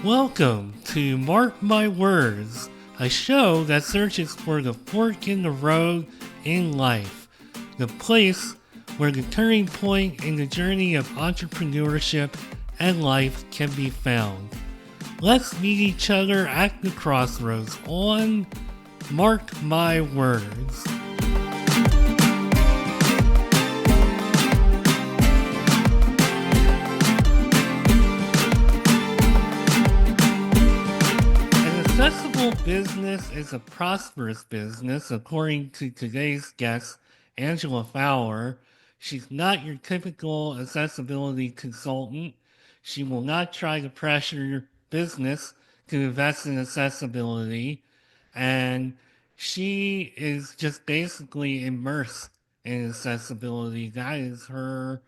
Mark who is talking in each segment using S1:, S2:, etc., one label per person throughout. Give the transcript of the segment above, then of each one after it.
S1: Welcome to Mark My Words, a show that searches for the fork in the road in life, the place where the turning point in the journey of entrepreneurship and life can be found. Let's meet each other at the crossroads on Mark My Words. An accessible business is a prosperous business, according to today's guest, Angela Fowler. She's not your typical accessibility consultant. She will not try to pressure your business to invest in accessibility. And she is just basically immersed in accessibility. That is her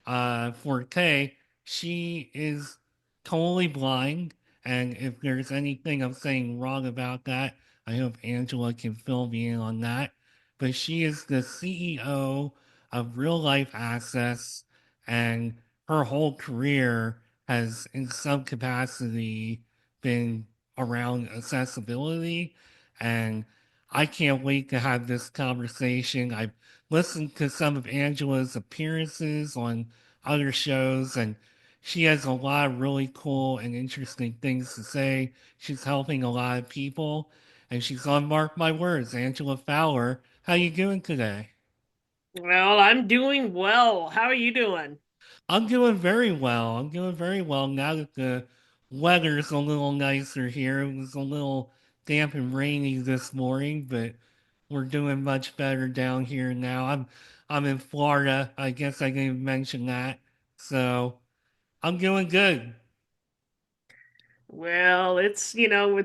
S1: forte. She is totally blind, and if there's anything I'm saying wrong about that, I hope Angela can fill me in on that. But she is the CEO of Real Life Access, and her whole career has, in some capacity, been around accessibility. And I can't wait to have this conversation. I've listened to some of Angela's appearances on other shows, and she has a lot of really cool and interesting things to say. She's helping a lot of people, and she's on Mark My Words. Angela Fowler, how you doing today?
S2: Well, I'm doing well. How are you doing?
S1: I'm doing very well. I'm doing very well now that the weather's a little nicer here. It was a little damp and rainy this morning, but we're doing much better down here now. I'm in Florida. I guess I didn't mention that. So I'm doing good.
S2: Well, it's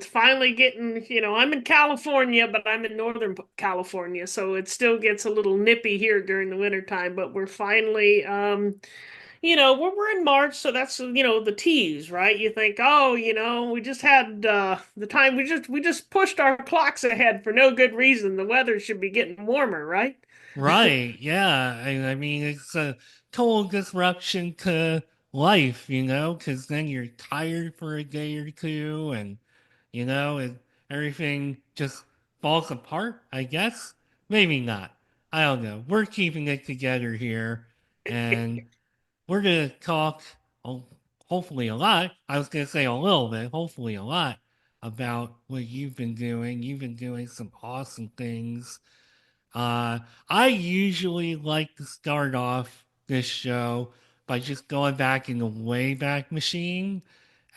S2: finally getting, I'm in California, but I'm in Northern California, so it still gets a little nippy here during the wintertime, but we're finally, we're in March, so that's the tease, right? You think, oh, we just had the time, we just pushed our clocks ahead for no good reason. The weather should be getting warmer, right?
S1: Right. Yeah. I mean, it's a total disruption to life, because then you're tired for a day or two and, everything just falls apart, I guess. Maybe not. I don't know. We're keeping it together here and we're going to talk, oh, hopefully a lot. I was going to say a little bit, hopefully a lot about what you've been doing. You've been doing some awesome things. uh, I usually like to start off this show by just going back in the Wayback Machine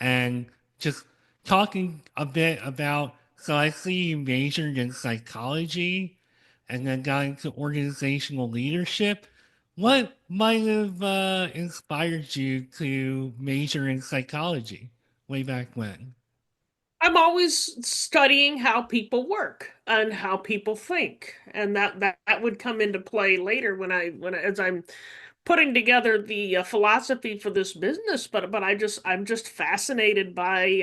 S1: and just talking a bit about. So I see you majored in psychology and then got into organizational leadership. What might have inspired you to major in psychology way back when?
S2: I'm always studying how people work and how people think, and that would come into play later as I'm putting together the philosophy for this business. But I'm just fascinated by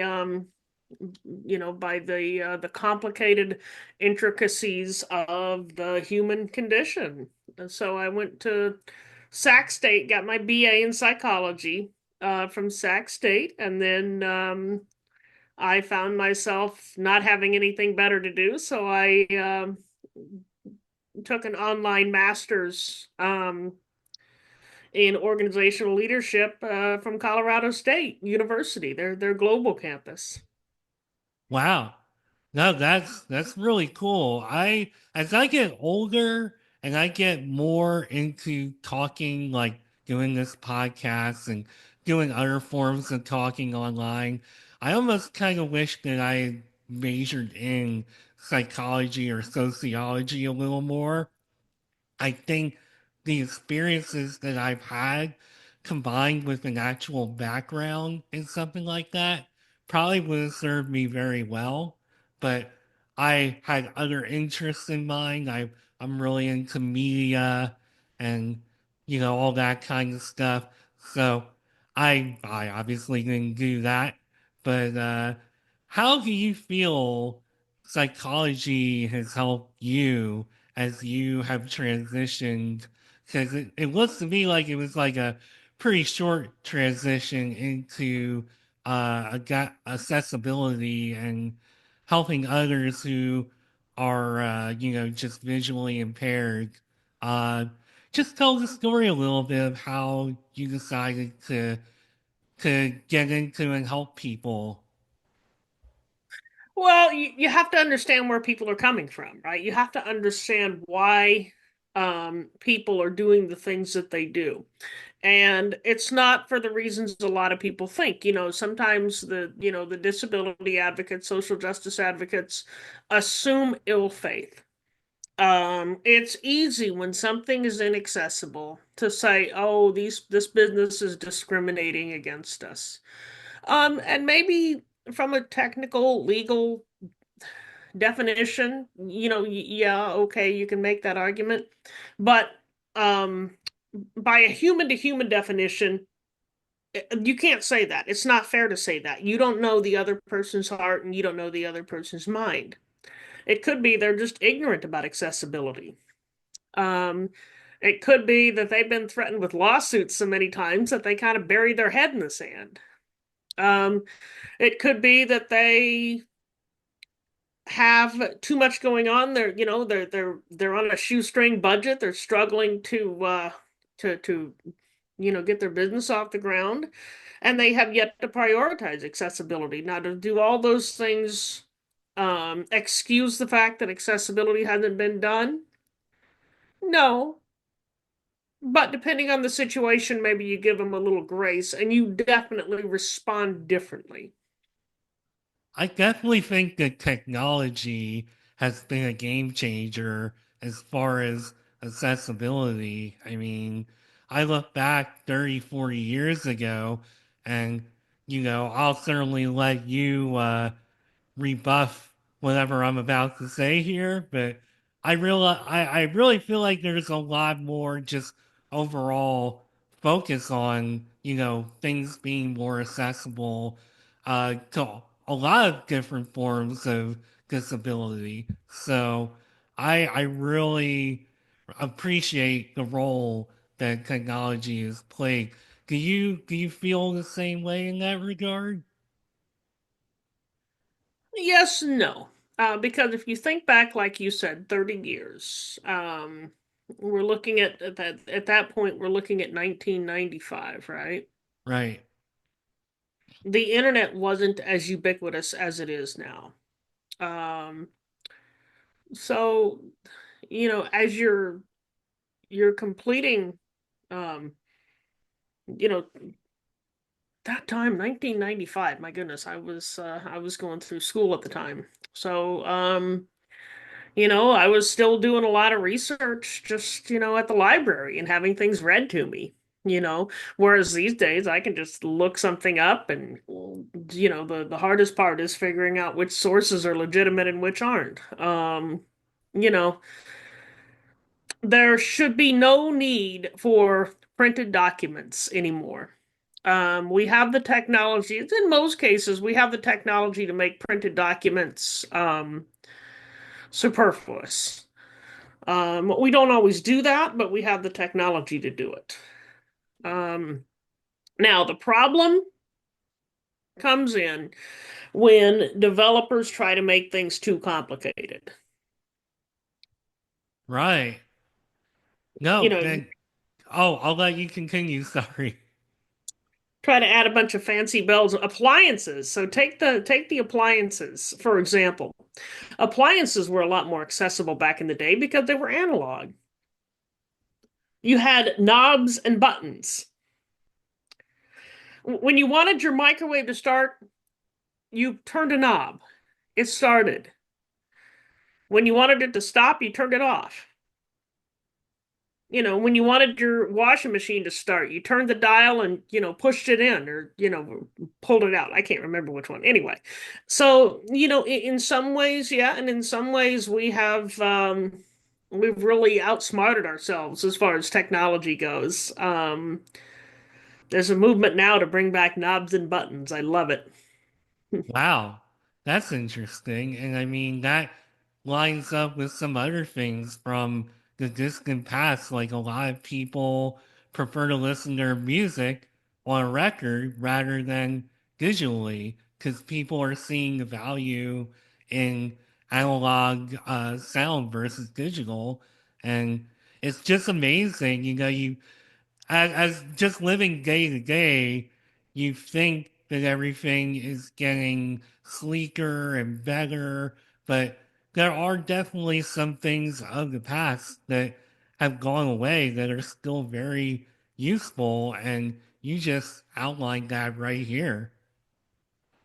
S2: by the complicated intricacies of the human condition. And so I went to Sac State, got my BA in psychology from Sac State, and then I found myself not having anything better to do, so I took an online master's in organizational leadership from Colorado State University, their global campus.
S1: Wow. No, that's really cool. As I get older and I get more into talking, like doing this podcast and doing other forms of talking online, I almost kind of wish that I had majored in psychology or sociology a little more. I think the experiences that I've had combined with an actual background in something like that probably would have served me very well. But I had other interests in mind. I'm really into media and all that kind of stuff. So I obviously didn't do that. But how do you feel psychology has helped you as you have transitioned? Because it looks to me like it was like a pretty short transition into accessibility and helping others who are, just visually impaired. Uh, just tell the story a little bit of how you decided to get into and help people.
S2: Well, you have to understand where people are coming from, right? You have to understand why people are doing the things that they do. And it's not for the reasons a lot of people think. Sometimes the disability advocates, social justice advocates assume ill faith. It's easy when something is inaccessible to say, "Oh, this business is discriminating against us." And maybe from a technical legal definition, yeah, okay, you can make that argument. But um, by a human to human definition, you can't say that. It's not fair to say that. You don't know the other person's heart and you don't know the other person's mind. It could be they're just ignorant about accessibility. Um, it could be that they've been threatened with lawsuits so many times that they kind of bury their head in the sand. Um, it could be that they have too much going on. They're on a shoestring budget. They're struggling to get their business off the ground, and they have yet to prioritize accessibility. Now, to do all those things excuse the fact that accessibility hasn't been done? No. But depending on the situation, maybe you give them a little grace and you definitely respond differently.
S1: I definitely think that technology has been a game changer as far as accessibility. I mean, I look back 30, 40 years ago, and, I'll certainly let you rebuff whatever I'm about to say here, but I really feel like there's a lot more just overall focus on, things being more accessible to a lot of different forms of disability. So I really appreciate the role that technology has played. Do you feel the same way in that regard?
S2: Yes, no. Because if you think back, like you said, 30 years, we're looking at that point, we're looking at 1995, right?
S1: Right.
S2: The internet wasn't as ubiquitous as it is now. Um, so, as you're completing, um, you know, that time, 1995, my goodness, I was going through school at the time. So, I was still doing a lot of research just, at the library and having things read to me, you know. Whereas these days I can just look something up and, the hardest part is figuring out which sources are legitimate and which aren't. You know, there should be no need for printed documents anymore. We have the technology, in most cases, we have the technology to make printed documents superfluous. We don't always do that, but we have the technology to do it. Um, Now, the problem comes in when developers try to make things too complicated.
S1: Right.
S2: You
S1: No,
S2: know, you
S1: then, oh, I'll let you continue. Sorry.
S2: try to add a bunch of fancy bells, appliances. So take the appliances, for example. Appliances were a lot more accessible back in the day because they were analog. You had knobs and buttons. When you wanted your microwave to start, you turned a knob. It started. When you wanted it to stop, you turned it off. When you wanted your washing machine to start, you turned the dial and, pushed it in or, pulled it out. I can't remember which one. Anyway, so, in some ways, yeah, and in some ways we've really outsmarted ourselves as far as technology goes. There's a movement now to bring back knobs and buttons. I love it.
S1: Wow, that's interesting. And I mean, that lines up with some other things from the distant past. Like a lot of people prefer to listen to their music on a record rather than digitally because people are seeing the value in analog sound versus digital. And it's just amazing, you as just living day to day, you think that everything is getting sleeker and better, but there are definitely some things of the past that have gone away that are still very useful, and you just outlined that right here.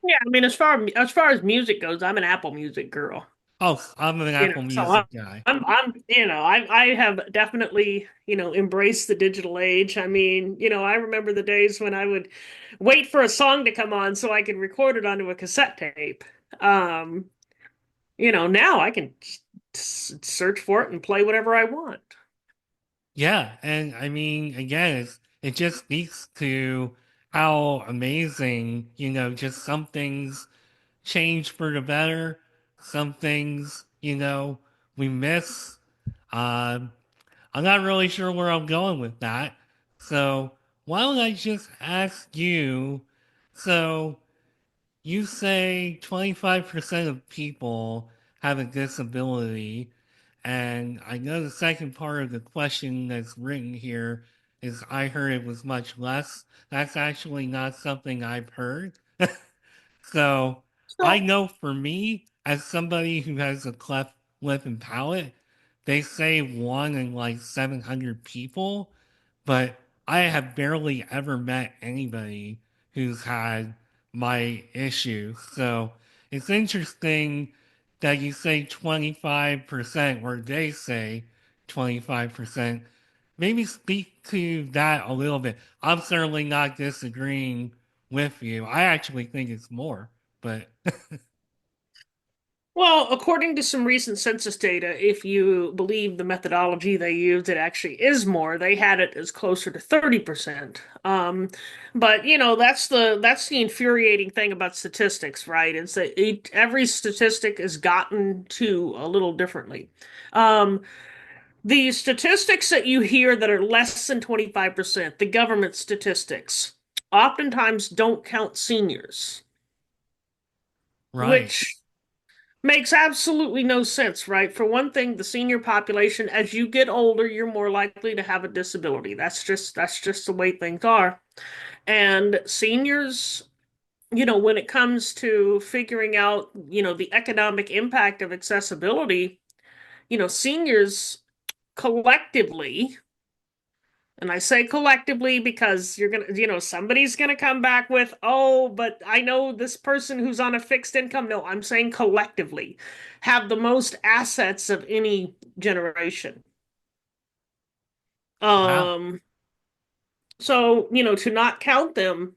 S2: Yeah, I mean, as far as music goes, I'm an Apple Music girl.
S1: Oh, I'm an
S2: You know,
S1: Apple
S2: so I'm
S1: Music guy.
S2: I have definitely, embraced the digital age. I mean, I remember the days when I would wait for a song to come on so I could record it onto a cassette tape. Um, now I can search for it and play whatever I want.
S1: Yeah, and I mean, again, it just speaks to how amazing, just some things change for the better. Some things, we miss. Uh, I'm not really sure where I'm going with that. So why don't I just ask you? So you say 25% of people have a disability. And I know the second part of the question that's written here is I heard it was much less. That's actually not something I've heard. So I
S2: So,
S1: know for me, as somebody who has a cleft lip and palate, they say one in like 700 people, but I have barely ever met anybody who's had my issue. So it's interesting that you say 25%, or they say 25%. Maybe speak to that a little bit. I'm certainly not disagreeing with you. I actually think it's more, but
S2: well, according to some recent census data, if you believe the methodology they used, it actually is more. They had it as closer to 30%. But that's the infuriating thing about statistics, right? It's that every statistic is gotten to a little differently. Um, the statistics that you hear that are less than 25%, the government statistics, oftentimes don't count seniors,
S1: right.
S2: which makes absolutely no sense, right? For one thing, the senior population, as you get older, you're more likely to have a disability. That's just the way things are. And seniors, when it comes to figuring out, the economic impact of accessibility, seniors collectively, and I say collectively because somebody's gonna come back with, oh, but I know this person who's on a fixed income. No, I'm saying collectively have the most assets of any generation.
S1: Wow.
S2: Um, so, to not count them,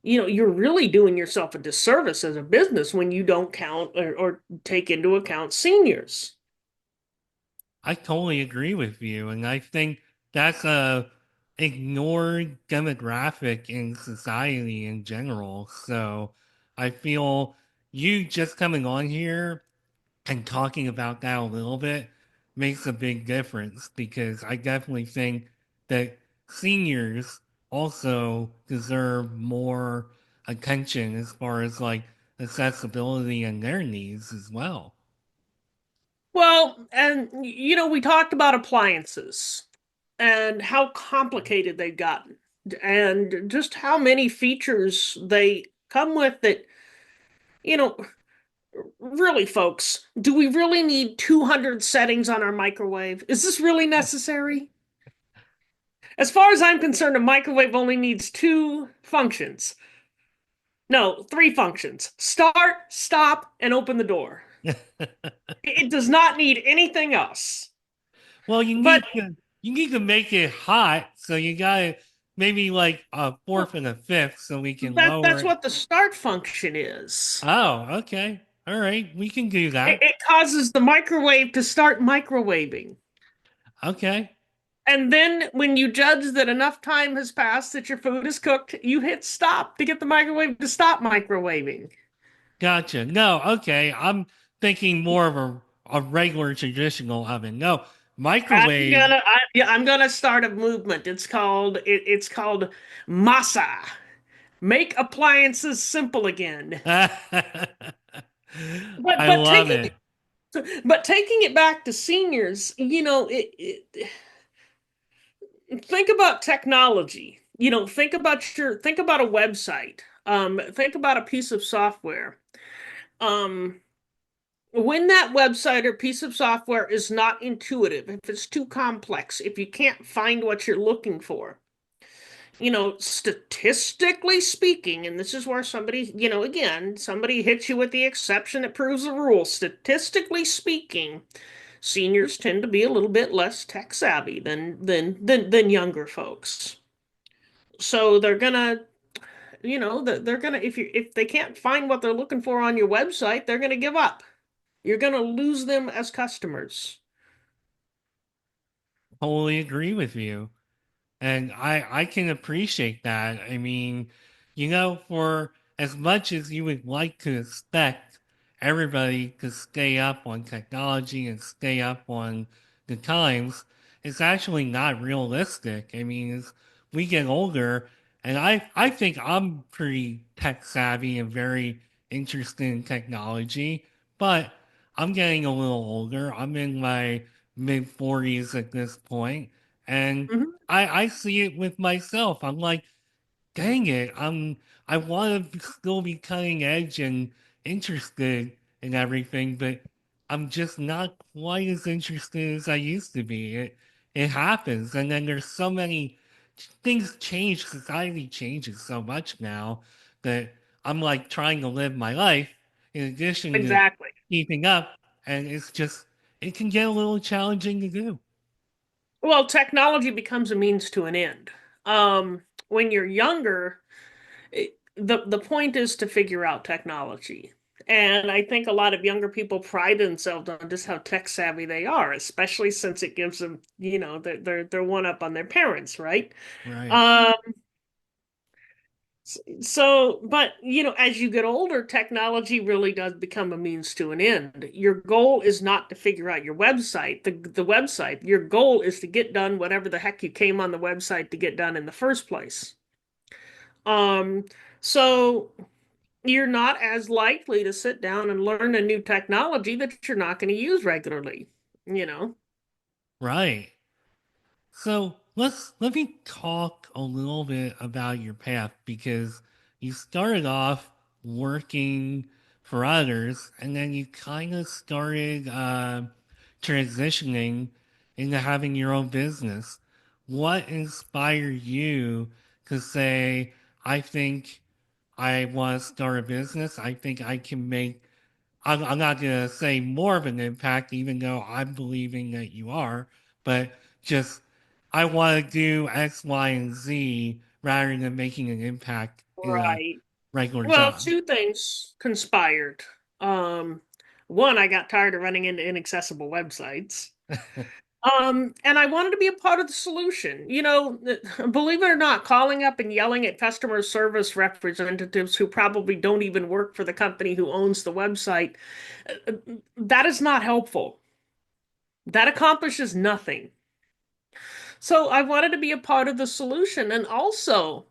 S2: you're really doing yourself a disservice as a business when you don't count or take into account seniors.
S1: I totally agree with you, and I think that's a ignored demographic in society in general. So I feel you just coming on here and talking about that a little bit makes a big difference because I definitely think that seniors also deserve more attention as far as like accessibility and their needs as well.
S2: Well, and we talked about appliances and how complicated they've gotten, and just how many features they come with that, you know, really, folks, do we really need 200 settings on our microwave? Is this really necessary? As far as I'm concerned, a microwave only needs two functions. No, three functions. Start, stop, and open the door. It does not need anything else.
S1: Well,
S2: But
S1: you need to make it hot, so you gotta maybe like a fourth and a fifth so we can lower
S2: that's
S1: it.
S2: what the start function is.
S1: Oh, okay. All right, we can do
S2: It,
S1: that.
S2: it causes the microwave to start microwaving.
S1: Okay.
S2: And then when you judge that enough time has passed that your food is cooked, you hit stop to get the microwave to stop microwaving.
S1: Gotcha. No, okay. I'm thinking more of a regular traditional oven. No, microwave.
S2: I'm gonna start a movement. It's called masa. Make appliances simple again.
S1: I
S2: But
S1: love it.
S2: taking it back to seniors, think about technology. Think about a website. Think about a piece of software. Um, when that website or piece of software is not intuitive, if it's too complex, if you can't find what you're looking for, statistically speaking, and this is where somebody, again, somebody hits you with the exception that proves the rule. Statistically speaking, seniors tend to be a little bit less tech savvy than younger folks. So they're gonna if they can't find what they're looking for on your website, they're gonna give up. You're gonna lose them as customers.
S1: Totally agree with you. And I can appreciate that. I mean, for as much as you would like to expect everybody to stay up on technology and stay up on the times, it's actually not realistic. I mean, as we get older, and I think I'm pretty tech savvy and very interested in technology, but I'm getting a little older. I'm in my mid 40s at this point, and
S2: Mhm.
S1: I see it with myself. I'm like, dang it, I want to still be cutting edge and interested in everything, but I'm just not quite as interested as I used to be. It happens, and then there's so many things change. Society changes so much now that I'm like trying to live my life in addition to
S2: Exactly.
S1: keeping up, and it can get a little challenging to do.
S2: Well, technology becomes a means to an end. When you're younger, the point is to figure out technology. And I think a lot of younger people pride themselves on just how tech savvy they are, especially since it gives them, they're one up on their parents, right?
S1: Right.
S2: Um, but as you get older, technology really does become a means to an end. Your goal is not to figure out your website, the website. Your goal is to get done whatever the heck you came on the website to get done in the first place. Um, so you're not as likely to sit down and learn a new technology that you're not going to use regularly, you know?
S1: Right. So let me talk a little bit about your path because you started off working for others and then you kind of started transitioning into having your own business. What inspired you to say, I think I want to start a business? I think I can make I'm not going to say more of an impact, even though I'm believing that you are, but just I want to do X, Y, and Z rather than making an impact in a
S2: Right.
S1: regular
S2: Well,
S1: job.
S2: two things conspired. Um, One, I got tired of running into inaccessible websites. And I wanted to be a part of the solution. Believe it or not, calling up and yelling at customer service representatives who probably don't even work for the company who owns the website, that is not helpful. That accomplishes nothing. So I wanted to be a part of the solution. And also,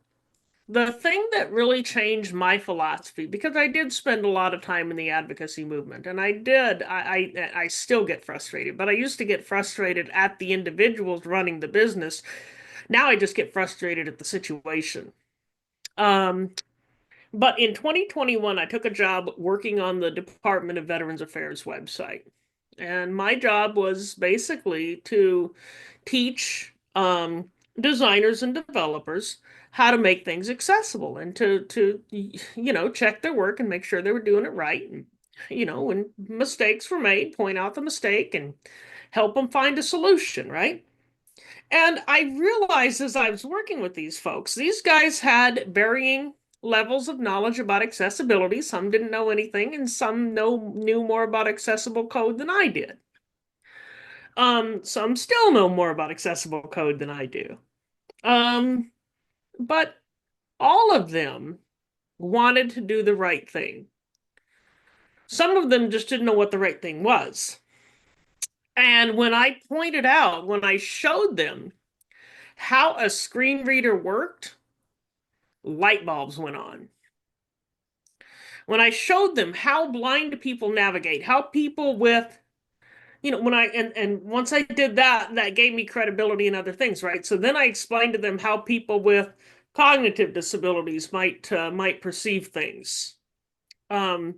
S2: the thing that really changed my philosophy, because I did spend a lot of time in the advocacy movement, and I still get frustrated, but I used to get frustrated at the individuals running the business. Now I just get frustrated at the situation. Um, but in 2021, I took a job working on the Department of Veterans Affairs website. And my job was basically to teach designers and developers how to make things accessible and to check their work and make sure they were doing it right. And, when mistakes were made, point out the mistake and help them find a solution, right? And I realized as I was working with these folks, these guys had varying levels of knowledge about accessibility. Some didn't know anything, and some knew more about accessible code than I did. Some still know more about accessible code than I do. Um, but all of them wanted to do the right thing. Some of them just didn't know what the right thing was. And when I showed them how a screen reader worked, light bulbs went on. When I showed them how blind people navigate, how people with, when I and once I did that, that gave me credibility in other things, right? So then I explained to them how people with cognitive disabilities might perceive things. Um,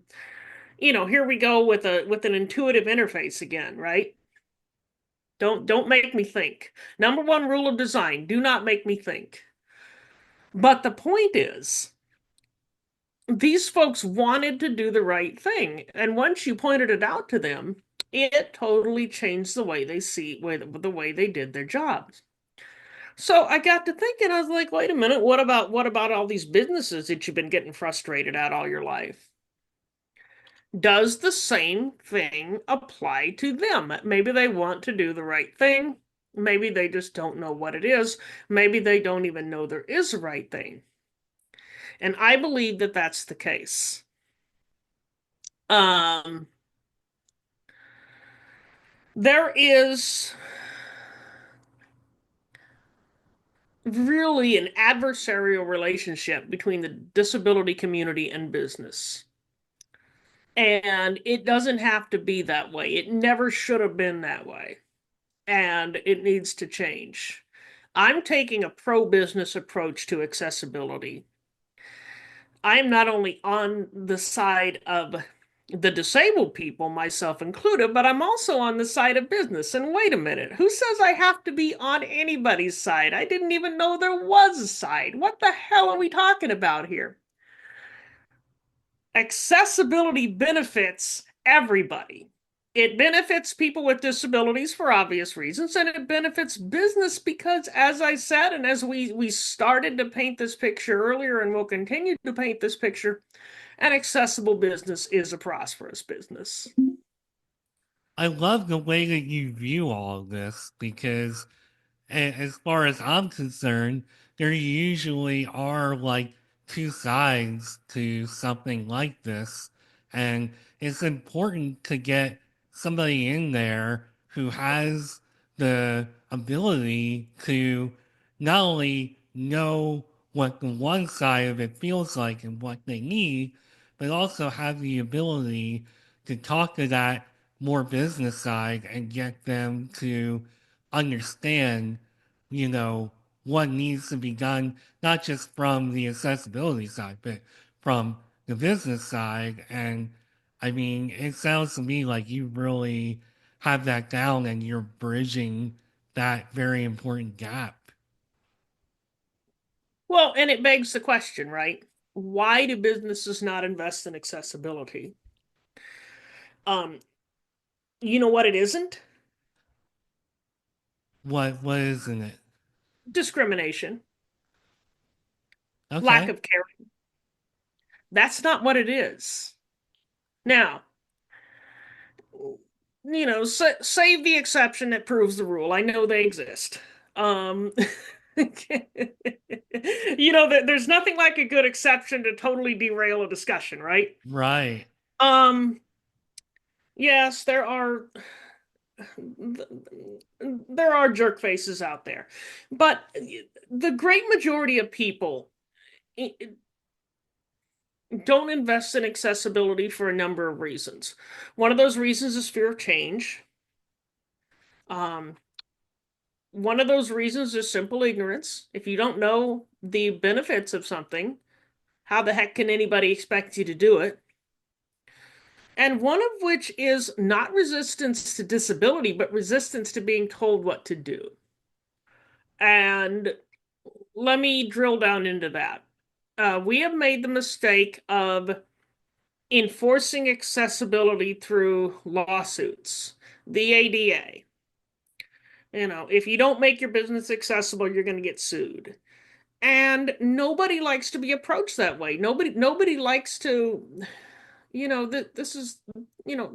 S2: here we go with an intuitive interface again, right? Don't make me think. Number one rule of design, do not make me think. But the point is, these folks wanted to do the right thing. And once you pointed it out to them, it totally changed the way they see the way they did their jobs. So I got to thinking, I was like, wait a minute, what about all these businesses that you've been getting frustrated at all your life? Does the same thing apply to them? Maybe they want to do the right thing. Maybe they just don't know what it is. Maybe they don't even know there is a right thing. And I believe that that's the case. Um, there is really an adversarial relationship between the disability community and business. And it doesn't have to be that way. It never should have been that way. And it needs to change. I'm taking a pro business approach to accessibility. I'm not only on the side of the disabled people, myself included, but I'm also on the side of business. And wait a minute, who says I have to be on anybody's side? I didn't even know there was a side. What the hell are we talking about here? Accessibility benefits everybody. It benefits people with disabilities for obvious reasons, and it benefits business because, as I said, and as we started to paint this picture earlier, and we'll continue to paint this picture, an accessible business is a prosperous business.
S1: I love the way that you view all of this because as far as I'm concerned, there usually are like two sides to something like this. And it's important to get somebody in there who has the ability to not only know what the one side of it feels like and what they need, but also have the ability to talk to that more business side and get them to understand, what needs to be done, not just from the accessibility side, but from the business side. And I mean, it sounds to me like you really have that down and you're bridging that very important gap.
S2: Well, and it begs the question, right? Why do businesses not invest in accessibility? Um, you know what it isn't?
S1: What isn't it?
S2: Discrimination, lack
S1: Okay.
S2: of care. That's not what it is. Now, save the exception that proves the rule. I know they exist. Um, there's nothing like a good exception to totally derail a discussion, right?
S1: Right.
S2: Um, yes, there are jerk faces out there, but the great majority of people don't invest in accessibility for a number of reasons. One of those reasons is fear of change. Um, One of those reasons is simple ignorance. If you don't know the benefits of something, how the heck can anybody expect you to do it? And one of which is not resistance to disability, but resistance to being told what to do. And let me drill down into that. We have made the mistake of enforcing accessibility through lawsuits, the ADA. If you don't make your business accessible, you're going to get sued. And nobody likes to be approached that way. Nobody likes to, this is, you know,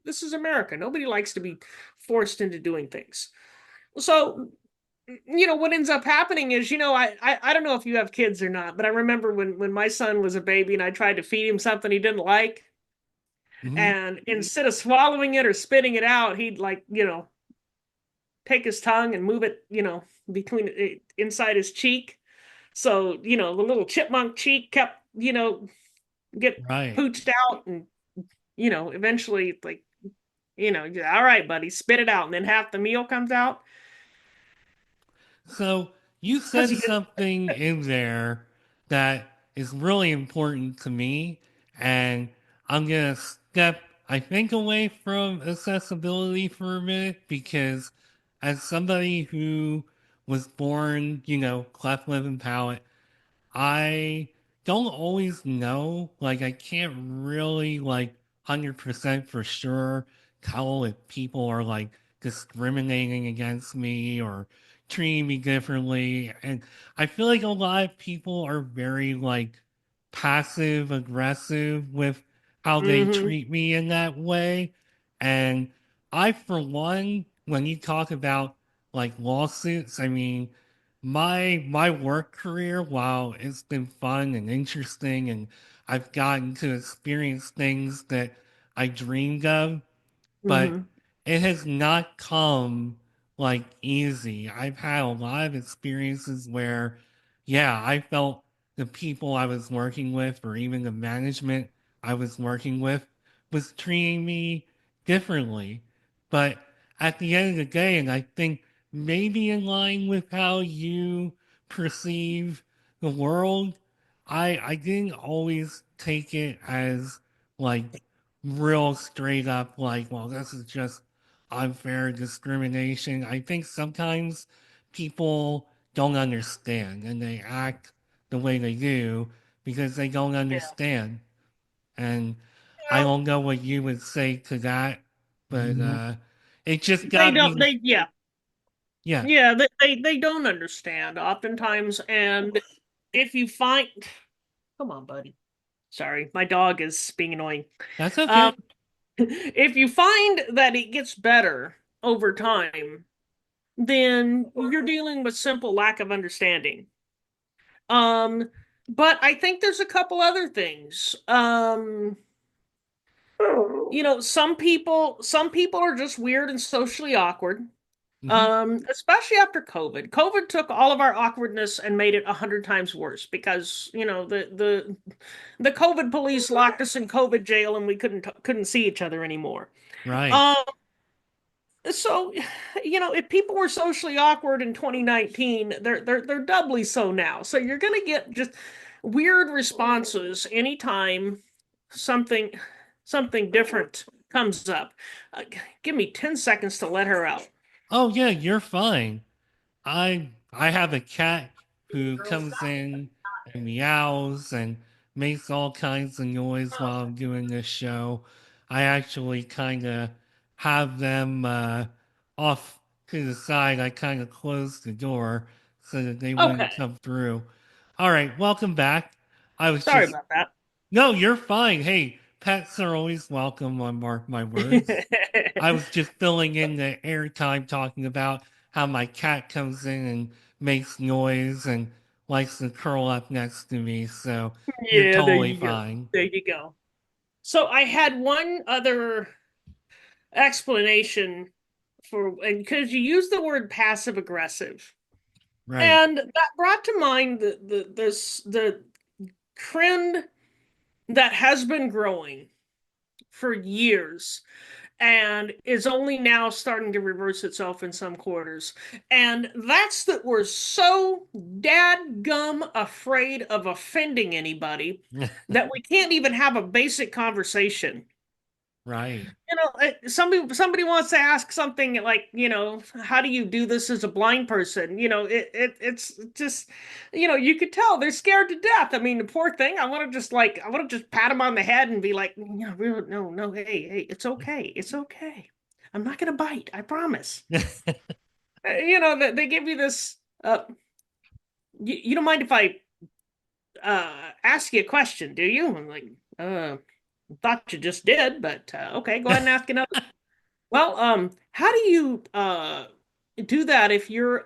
S2: this is America. Nobody likes to be forced into doing things. So, what ends up happening is, I don't know if you have kids or not, but I remember when my son was a baby and I tried to feed him something he didn't like,
S1: Mm-hmm.
S2: and instead of swallowing it or spitting it out, he'd like, take his tongue and move it, between inside his cheek So, the little chipmunk cheek kept, get
S1: Right.
S2: pooched out and, eventually like, all right, buddy, spit it out. And then half the meal comes out
S1: So you
S2: because
S1: said
S2: he gets,
S1: something in there that is really important to me, and I'm gonna step, I think, away from accessibility for a minute because as somebody who was born, cleft lip and palate, I don't always know. Like, I can't really, 100% for sure tell if people are, discriminating against me or treating me differently. And I feel like a lot of people are very, passive aggressive with how they
S2: hmm
S1: treat me in that way. And I, for one, when you talk about, lawsuits, I mean, my work career, while it's been fun and interesting and I've gotten to experience things that I dreamed of, but
S2: hmm
S1: it has not come easy. I've had a lot of experiences where, yeah, I felt the people I was working with or even the management I was working with was treating me differently. But at the end of the day, and I think maybe in line with how you perceive the world, I didn't always take it as like real straight up well, this is just unfair discrimination. I think sometimes people don't understand and they act the way they do because they don't
S2: Yeah.
S1: understand. And I don't know what you would say to that, but it just
S2: They
S1: got
S2: don't,
S1: me.
S2: yeah.
S1: Yeah,
S2: Yeah, they don't understand oftentimes. And if you find, come on, buddy. Sorry, my dog is being annoying.
S1: that's
S2: Um,
S1: okay.
S2: if you find that it gets better over time, then you're dealing with simple lack of understanding. Um, but I think there's a couple other things. Some people are just weird and socially awkward.
S1: Hmm.
S2: Especially after COVID. COVID took all of our awkwardness and made it 100 times worse because, the COVID police locked us in COVID jail and we couldn't see each other anymore.
S1: Right.
S2: Um, so, if people were socially awkward in 2019, they're doubly so now. So you're gonna get just weird responses anytime something something different comes up. Uh, Give me 10 seconds to let her out.
S1: Oh yeah, you're fine. I have a cat who comes in and meows and makes all kinds of noise while I'm doing this show. I actually kind of have them off to the side. I kind of close the door so that they
S2: Okay,
S1: wouldn't come through. All right, welcome back. I was
S2: sorry
S1: just
S2: about that.
S1: no, you're fine. Hey, pets are always welcome on Mark My Words. I was just filling in the airtime talking about how my cat comes in and makes noise and likes to curl up next to me, so you're
S2: Yeah, there
S1: totally
S2: you go.
S1: fine.
S2: There you go. So I had one other explanation for, and because you use the word passive aggressive,
S1: Right.
S2: and that brought to mind the trend that has been growing for years and is only now starting to reverse itself in some quarters. And that's that we're so dadgum afraid of offending anybody that we can't even have a basic conversation.
S1: Right.
S2: Somebody wants to ask something like, how do you do this as a blind person? It's just, you could tell they're scared to death. I mean, the poor thing. I want to just pat him on the head and be like, no, no, hey, it's okay, it's okay. I'm not gonna bite. I promise. They give you this. You don't mind if I ask you a question, do you? I'm like, thought you just did, but okay, go ahead and ask another. Well, how do you do that if you're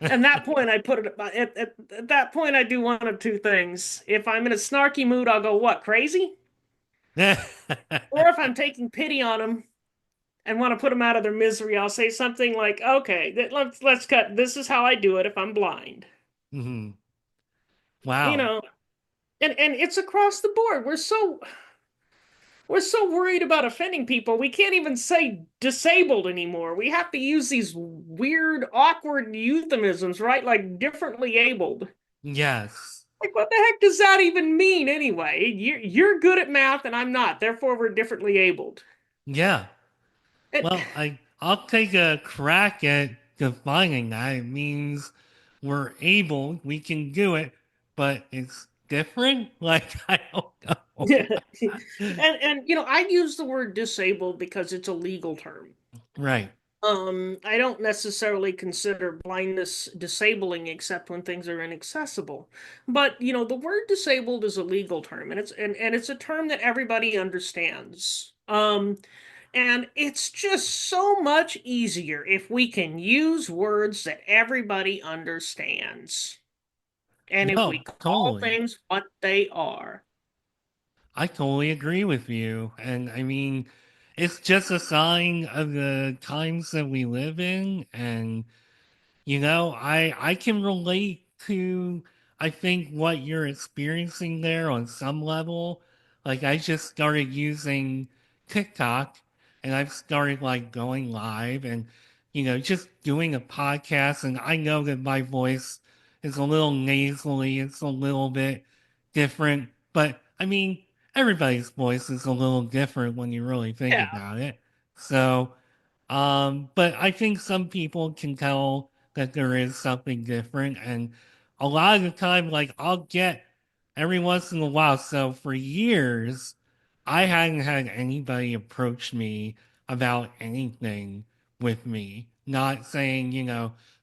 S2: at that point I put it at that point I do one of two things. If I'm in a snarky mood, I'll go, what, crazy? Or if I'm taking pity on him, and want to put them out of their misery, I'll say something like, "Okay, let's cut. This is how I do it if I'm blind."
S1: Hmm.
S2: You
S1: Wow.
S2: know, and it's across the board. We're so worried about offending people. We can't even say disabled anymore. We have to use these weird, awkward euphemisms, right? Like differently abled.
S1: Yes.
S2: Like, what the heck does that even mean anyway? You're good at math and I'm not. Therefore, we're differently abled.
S1: Yeah.
S2: And
S1: Well, I'll take a crack at defining that. It means we're able, we can do it, but it's different. Like I don't know.
S2: yeah. And I use the word disabled because it's a legal term.
S1: Right.
S2: I don't necessarily consider blindness disabling except when things are inaccessible. But, the word disabled is a legal term and it's a term that everybody understands. And it's just so much easier if we can use words that everybody understands. And if we
S1: No,
S2: call
S1: totally.
S2: things what they are.
S1: I totally agree with you. And I mean, it's just a sign of the times that we live in. And, I can relate to, I think, what you're experiencing there on some level. Like, I just started using TikTok and I've started like going live and, just doing a podcast. And I know that my voice is a little nasally, it's a little bit different. But I mean, everybody's voice is a little different when you really think
S2: Yeah.
S1: about it. So, but I think some people can tell that there is something different. And a lot of the time, like I'll get every once in a while. So for years, I hadn't had anybody approach me about anything with me, not saying,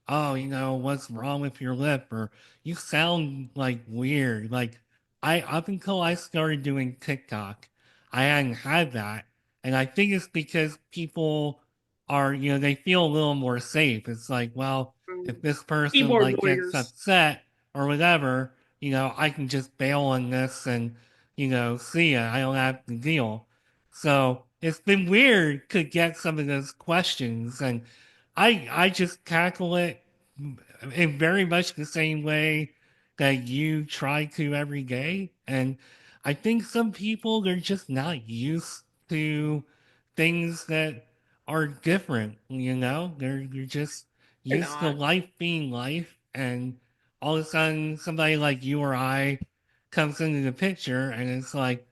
S1: oh, what's wrong with your lip or you sound like weird. Like up until I started doing TikTok, I hadn't had that. And I think it's because people are, they feel a little more safe. It's like, well, if this person
S2: Keyboard
S1: like gets
S2: warriors.
S1: upset or whatever, I can just bail on this and, see ya. I don't have to deal. So it's been weird to get some of those questions, and I just tackle it in very much the same way that you try to every day. And I think some people they're just not used to things that are different, They're just
S2: They're
S1: used to
S2: not.
S1: life being life, and all of a sudden somebody like you or I comes into the picture and it's like,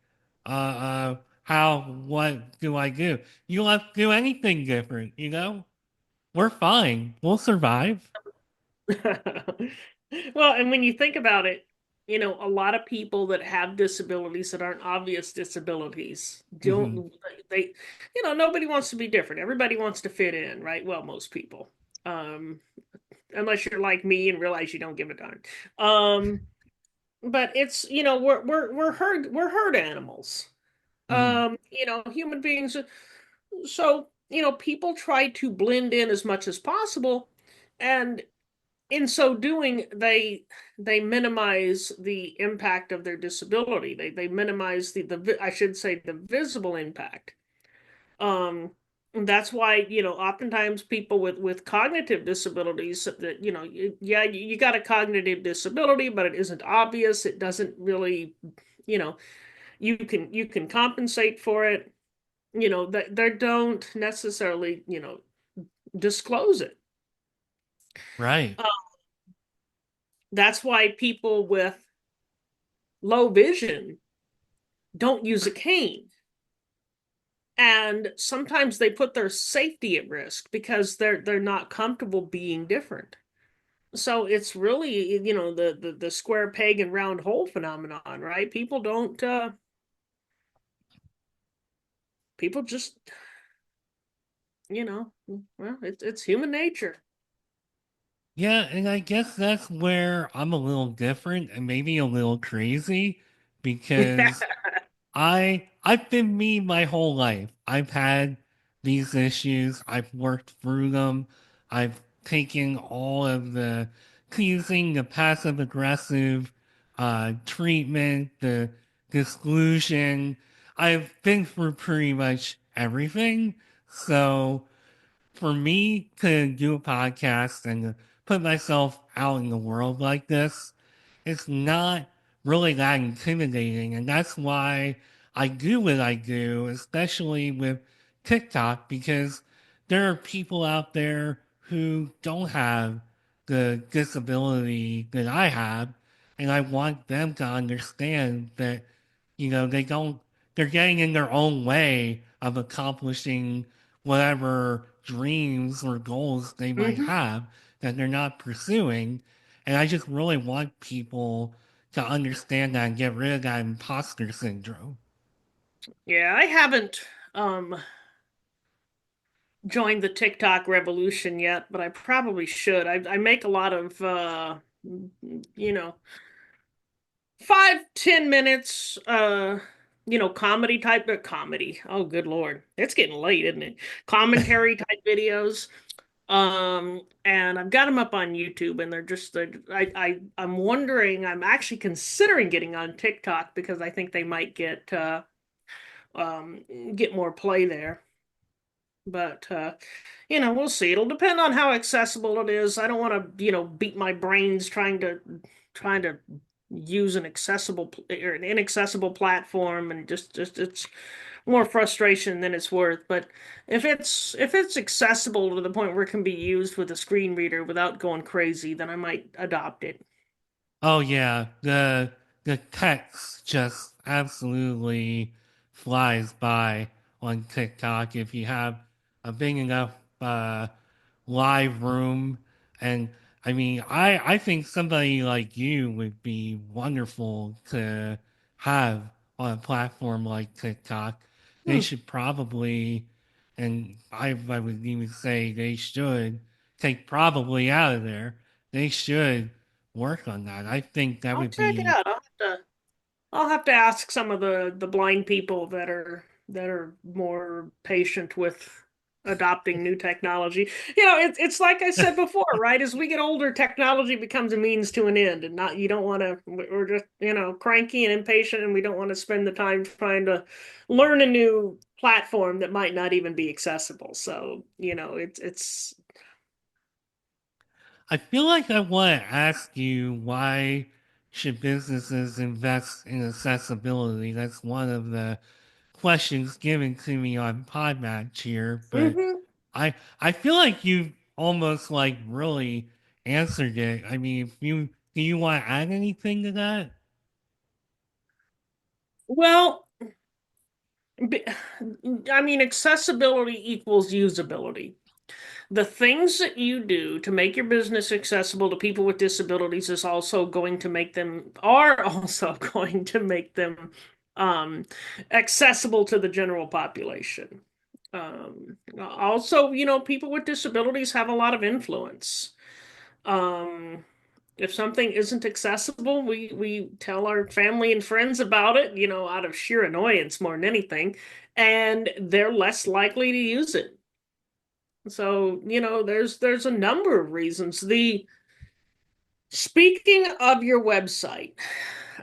S1: how, what do I do? You don't have to do anything different. We're fine. We'll survive.
S2: Well, and when you think about it, a lot of people that have disabilities that aren't obvious disabilities
S1: Hmm.
S2: don't, they, nobody wants to be different. Everybody wants to fit in, right? Well, most people. Um, Unless you're like me and realize you don't give a darn. Um, but it's, we're herd animals.
S1: Hmm.
S2: Human beings. So, people try to blend in as much as possible. And in so doing, they minimize the impact of their disability. They minimize the I should say the visible impact. Um, that's why oftentimes people with cognitive disabilities that yeah, you got a cognitive disability, but it isn't obvious. It doesn't really you know you can compensate for it. That they don't necessarily disclose it.
S1: Right.
S2: Uh, that's why people with low vision don't use a cane. And sometimes they put their safety at risk because they're not comfortable being different. So it's really, the square peg and round hole phenomenon, right? People just, well, it's human nature.
S1: Yeah, and I guess that's where I'm a little different and maybe a little crazy because I've been me my whole life. I've had these issues. I've worked through them. I've taken all of the teasing, the passive aggressive treatment, the exclusion. I've been through pretty much everything. So for me to do a podcast and to put myself out in the world like this, it's not really that intimidating. And that's why I do what I do, especially with TikTok, because there are people out there who don't have the disability that I have. And I want them to understand that, they don't, they're getting in their own way of accomplishing whatever dreams or goals they might
S2: Hmm.
S1: have that they're not pursuing. And I just really want people to understand that and get rid of that imposter syndrome.
S2: Yeah, I haven't um joined the TikTok revolution yet, but I probably should. I make a lot of you know, 5, 10 minutes comedy type of comedy. Oh, good Lord. It's getting late, isn't it? Commentary type videos. And I've got them up on YouTube, and I'm wondering, I'm actually considering getting on TikTok because I think they might get more play there. But we'll see. It'll depend on how accessible it is. I don't want to, beat my brains trying to use an accessible or an inaccessible platform, and just it's more frustration than it's worth. But if it's accessible to the point where it can be used with a screen reader without going crazy, then I might adopt it.
S1: Oh yeah, the text just absolutely flies by on TikTok if you have a big enough uh, live room. And I mean, I think somebody like you would be wonderful to have on a platform like TikTok. They
S2: Hmm.
S1: should probably, and I would even say they should take probably out of there. They should work on that. I think that
S2: I'll
S1: would
S2: check it
S1: be.
S2: out. I'll have to ask some of the blind people that are more patient with adopting new technology. It's like I said before, right? As we get older, technology becomes a means to an end, and not you don't want to. We're just cranky and impatient, and we don't want to spend the time trying to learn a new platform that might not even be accessible. So it's.
S1: I feel like I want to ask you, why should businesses invest in accessibility? That's one of the questions given to me on Podmatch here, but
S2: Mhm.
S1: I feel like you almost like really answered it. I mean, if you do you want to add anything to that?
S2: Well, b- I mean, accessibility equals usability. The things that you do to make your business accessible to people with disabilities are also going to make them um, accessible to the general population. Also, people with disabilities have a lot of influence. Um, if something isn't accessible, we tell our family and friends about it, out of sheer annoyance more than anything, and they're less likely to use it. So, there's a number of reasons. The Speaking of your website,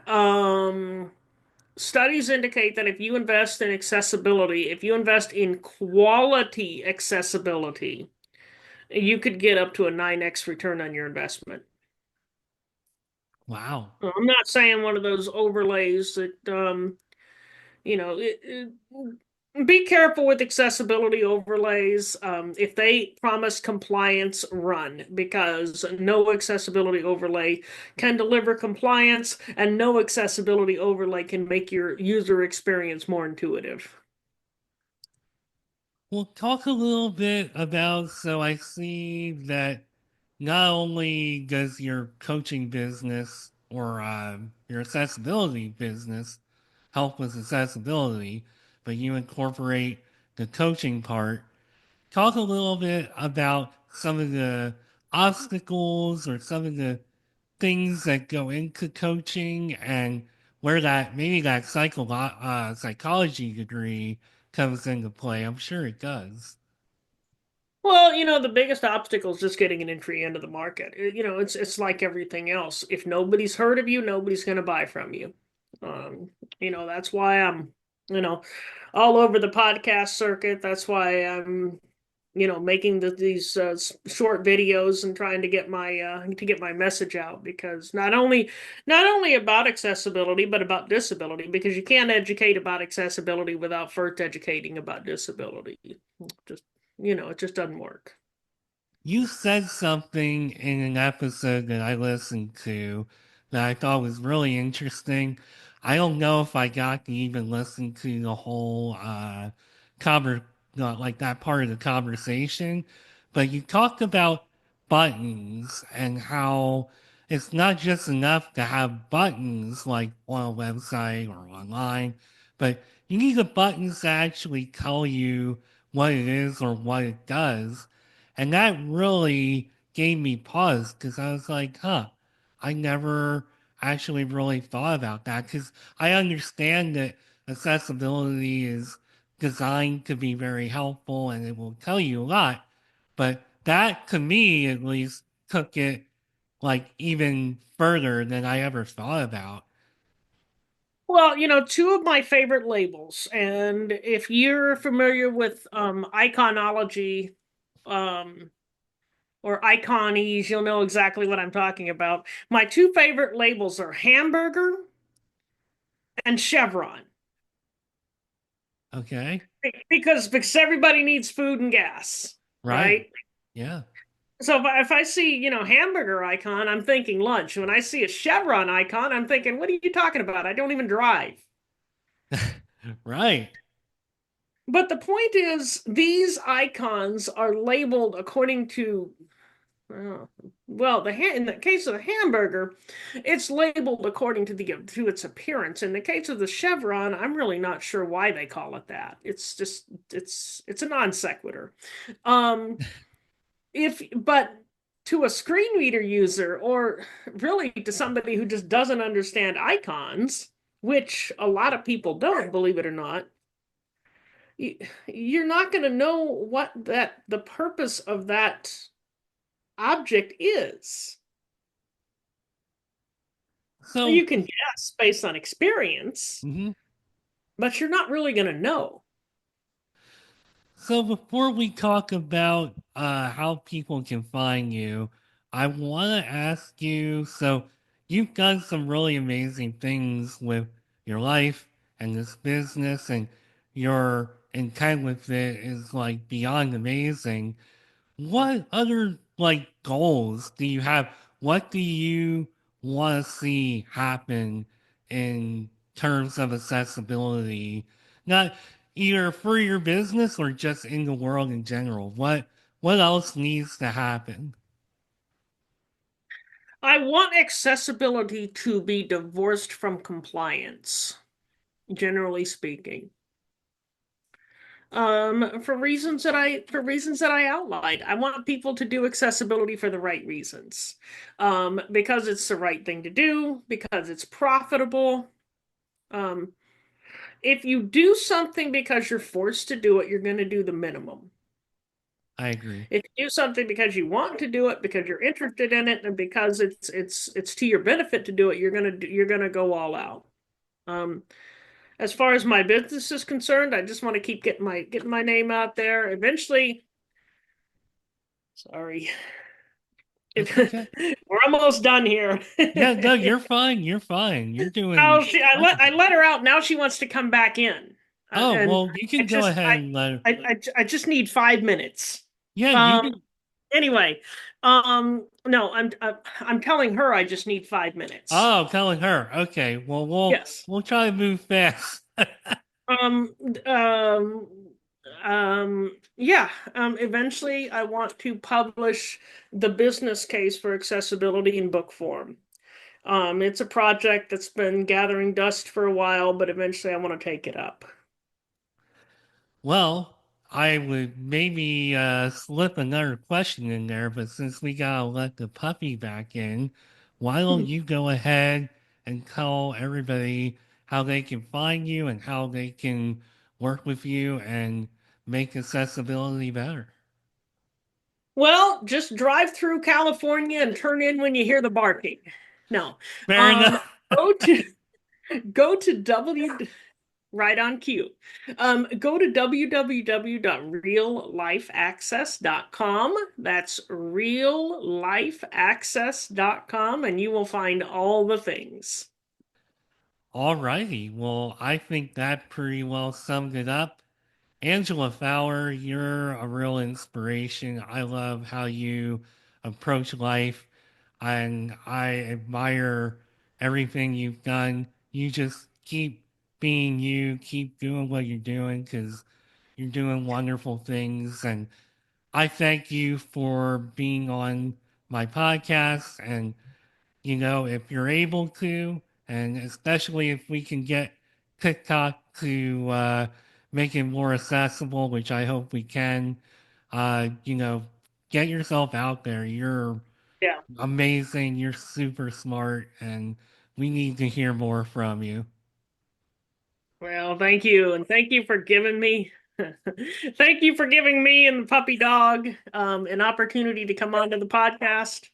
S2: um, studies indicate that if you invest in quality accessibility, you could get up to a 9x return on your investment.
S1: Wow.
S2: I'm not saying one of those overlays that you know, be careful with accessibility overlays. If they promise compliance, run, because no accessibility overlay can deliver compliance, and no accessibility overlay can make your user experience more intuitive.
S1: Well, talk a little bit about. So I see that not only does your coaching business or your accessibility business help with accessibility, but you incorporate the coaching part. Talk a little bit about some of the obstacles or some of the things that go into coaching and where that maybe that psychology degree comes into play. I'm sure it does.
S2: Well, the biggest obstacle is just getting an entry into the market. It's like everything else. If nobody's heard of you, nobody's going to buy from you. Um, that's why I'm you know, all over the podcast circuit. That's why I'm, making these short videos and trying to get my message out, because not only about accessibility but about disability, because you can't educate about accessibility without first educating about disability. Just it just doesn't work.
S1: You said something in an episode that I listened to that I thought was really interesting. I don't know if I got to even listen to the whole conver like that part of the conversation, but you talked about buttons and how it's not just enough to have buttons like on a website or online, but you need the buttons to actually tell you what it is or what it does. And that really gave me pause because I was like, huh, I never actually really thought about that because I understand that accessibility is designed to be very helpful and it will tell you a lot. But that, to me at least, took it like even further than I ever thought about.
S2: Well, two of my favorite labels, and if you're familiar with iconology, um, or iconies, you'll know exactly what I'm talking about. My two favorite labels are hamburger and Chevron.
S1: Okay.
S2: Because everybody needs food and gas,
S1: Right.
S2: right?
S1: Yeah.
S2: So if I see, hamburger icon, I'm thinking lunch. When I see a Chevron icon, I'm thinking, what are you talking about? I don't even drive.
S1: Right.
S2: But the point is, these icons are labeled according to, uh, well, in the case of the hamburger, it's labeled according to its appearance. In the case of the chevron, I'm really not sure why they call it that. It's just it's a non sequitur. Um, if but to a screen reader user, or really to somebody who just doesn't understand icons, which a lot of people don't, believe it or not, you're not going to know what that the purpose of that object is.
S1: So,
S2: You can guess based on experience,
S1: mhm.
S2: but you're not really going to know.
S1: So before we talk about how people can find you, I want to ask you, so you've done some really amazing things with your life and this business, and your intent with it is like beyond amazing. What other like goals do you have? What do you want to see happen in terms of accessibility? Not either for your business or just in the world in general. What else needs to happen?
S2: I want accessibility to be divorced from compliance, generally speaking. For reasons that I outlined. I want people to do accessibility for the right reasons. Because it's the right thing to do, because it's profitable. Um, if you do something because you're forced to do it, you're going to do the minimum.
S1: I agree.
S2: If you do something because you want to do it, because you're interested in it, and because it's to your benefit to do it, you're gonna go all out. Um, as far as my business is concerned, I just want to keep getting my name out there. Eventually, sorry,
S1: It's okay.
S2: we're almost done here.
S1: Yeah, no, you're fine. You're fine. You're
S2: Oh,
S1: doing
S2: I
S1: perfectly.
S2: let her out. Now she wants to come back in,
S1: Oh,
S2: and
S1: well, you
S2: I
S1: can go
S2: just
S1: ahead and let her.
S2: I just need 5 minutes.
S1: Yeah, you
S2: Um.
S1: can.
S2: Anyway, no, I'm telling her I just need 5 minutes.
S1: Oh, telling her. Okay, well, we'll
S2: Yes.
S1: we'll try to move fast.
S2: Um, um, yeah. Eventually, I want to publish the business case for accessibility in book form. It's a project that's been gathering dust for a while, but eventually I want to take it up.
S1: Well, I would maybe slip another question in there, but since we gotta let the puppy back in, why don't you go ahead and tell everybody how they can find you and how they can work with you and make accessibility better?
S2: Well, just drive through California and turn in when you hear the barking. No.
S1: Fair
S2: Um,
S1: enough.
S2: go to go to W. Right on cue. Go to www.reallifeaccess.com. That's reallifeaccess.com, and you will find all the things.
S1: Alrighty, well, I think that pretty well summed it up. Angela Fowler, you're a real inspiration. I love how you approach life, and I admire everything you've done. You just keep being you, keep doing what you're doing because you're doing wonderful things. And I thank you for being on my podcast. And, if you're able to, and especially if we can get TikTok to make it more accessible, which I hope we can, uh, you know, get yourself out there. You're
S2: Yeah.
S1: amazing. You're super smart. And we need to hear more from you.
S2: Well, thank you, and thank you for giving me thank you for giving me and the puppy dog an opportunity to come onto the podcast.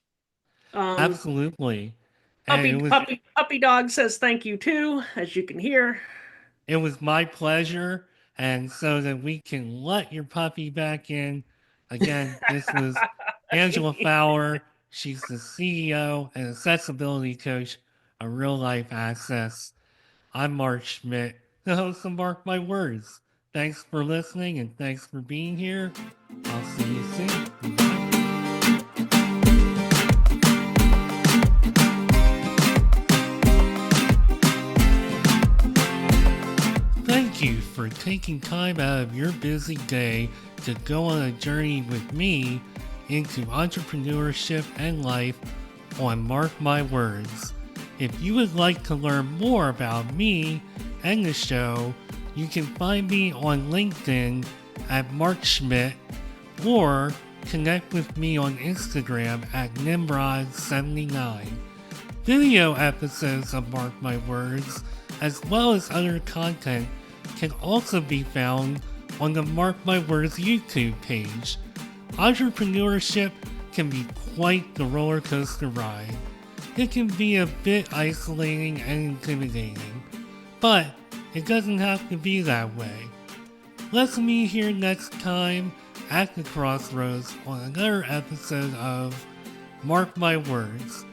S2: Um,
S1: Absolutely. And
S2: puppy puppy puppy dog says thank you too, as you can hear.
S1: it was my pleasure. And so that we can let your puppy back in. Again, this was Angela Fowler. She's the CEO and accessibility coach of Real Life Access. I'm Mark Schmidt, the host of Mark My Words. Thanks for listening and thanks for being here. I'll see you soon. Bye. Thank you for taking time out of your busy day to go on a journey with me into entrepreneurship and life on Mark My Words. If you would like to learn more about me and the show, you can find me on LinkedIn at Mark Schmidt or connect with me on Instagram at Nimrod79. Video episodes of Mark My Words, as well as other content, can also be found on the Mark My Words YouTube page. Entrepreneurship can be quite the roller coaster ride. It can be a bit isolating and intimidating, but it doesn't have to be that way. Let's meet here next time at the crossroads on another episode of Mark My Words.